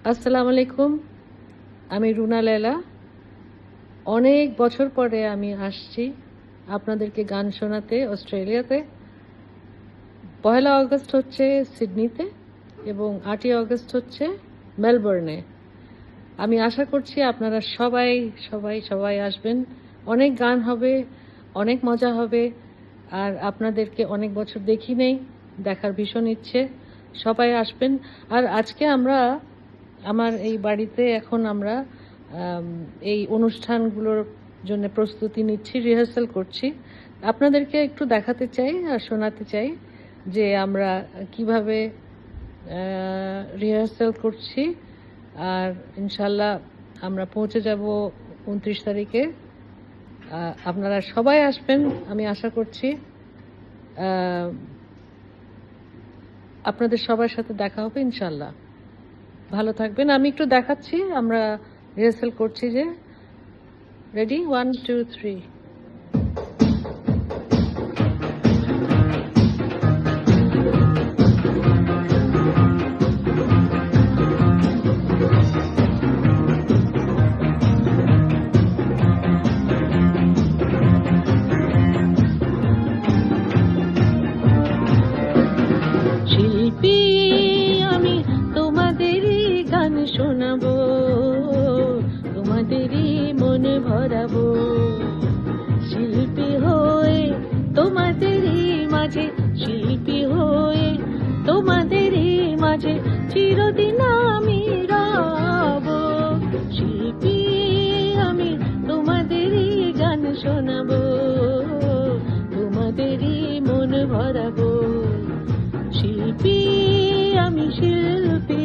আসসালামু আলাইকুম। আমি রুনা লেলা। অনেক বছর পরে আমি আসছি আপনাদেরকে গান শোনাতে অস্ট্রেলিয়াতে। ১লা অগস্ট হচ্ছে সিডনিতে এবং ৮ই অগস্ট হচ্ছে মেলবোর্নে। আমি আশা করছি আপনারা সবাই সবাই সবাই আসবেন। অনেক গান হবে, অনেক মজা হবে। আর আপনাদেরকে অনেক বছর দেখি নেই, দেখার ভীষণ ইচ্ছে। সবাই আসবেন। আর আজকে আমার এই বাড়িতে এখন আমরা এই অনুষ্ঠানগুলোর জন্য প্রস্তুতি নিচ্ছি, রিহার্সাল করছি। আপনাদেরকে একটু দেখাতে চাই আর শোনাতে চাই যে আমরা কিভাবে রিহার্সাল করছি। আর ইনশাল্লাহ আমরা পৌঁছে যাব ২৯ তারিখে। আপনারা সবাই আসবেন, আমি আশা করছি। আপনাদের সবার সাথে দেখা হবে ইনশাল্লাহ। ভালো থাকবেন। আমি একটু দেখাচ্ছি আমরা রিহার্সাল করছি যে। রেডি, 1 2 3। শিল্পী আমি তোমাদেরই গান শোনাবো, তোমাদেরই মন ভরাবো। শিল্পী হয়ে তোমাদেরই মাঝে, শিল্পী হয়ে তোমাদেরই মাঝে চিরদিন আমি রব। শিল্পী আমি তোমাদেরই গান শোনাবো, তোমাদেরই মন ভরাবো। শিল্পী আমি শিল্পী।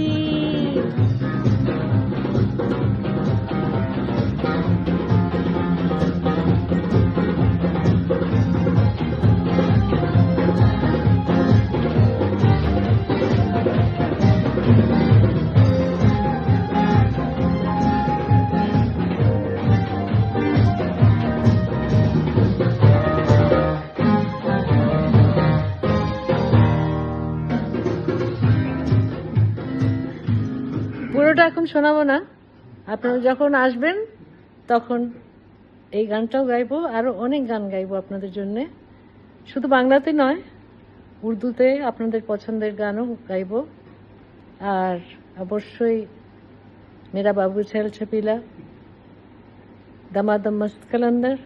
পুরোটা এখন শোনাবো না, আপনারা যখন আসবেন তখন এই গানটাও গাইবো, আরো অনেক গান গাইবো আপনাদের জন্য। শুধু বাংলাতে নয়, উর্দুতে আপনাদের পছন্দের গানও গাইবো। আর অবশ্যই মেরা বাবু ছেল ছপিলা, দামাদম মস্ত কালান্দার,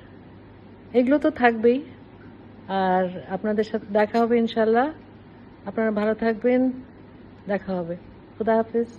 এগুলো তো থাকবেই। আর আপনাদের সাথে দেখা হবে ইনশাল্লাহ। আপনারা ভালো থাকবেন, দেখা হবে। খুদা হাফিজ।